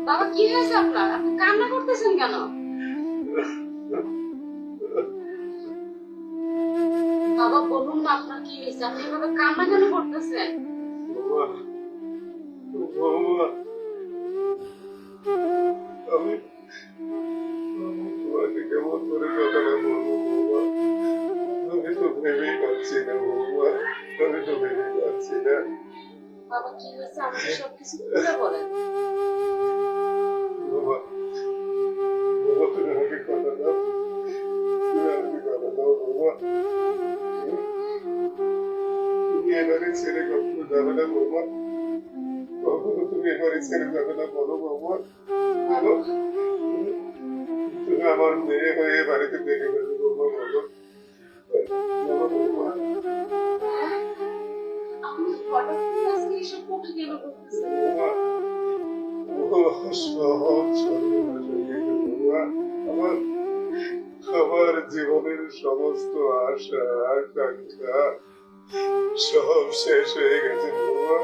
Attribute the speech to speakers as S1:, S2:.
S1: বাবা কি হয়েছে আপনার? আপনি কান্না করতেছেন কেন? বাবা বলুন না আপনার কি হয়েছে, আপনি এভাবে কান্না কেন করতেছেন?
S2: বৌমা, আমি তোমাকে কেমন করে কথাটা বলবো বৌমা? আমি তো ভেবেই পাচ্ছি না বৌমা, আমি তো ভেবেই পাচ্ছি না।
S1: বাবা কি হয়েছে আমাকে সবকিছু খুলে বলেন।
S2: বৌমা, বৌমা, তুমি আমাকে কথা দাও, তুমি আমাকে কথা দাও বৌমা। তুমি এবারে ছেড়ে কখনো যাবে না বৌমা, কখনো তুমি এবারে ছেড়ে যাবে না, বলো বৌমা, বলো। তুমি আমার মেয়ে হয়ে বাড়িতে দেখে গেছো বৌমা, বলো, বলো বৌমা।
S1: আপনি হঠাৎ করে আজকে এসব কথা কেন বলতেছেন?
S2: বৌমা, ও সব সর্বনাশ হয়ে গেছে বৌমা। আমার আমার জীবনের সমস্ত আশা আকাঙ্ক্ষা সব শেষ হয়ে গেছে বৌমা।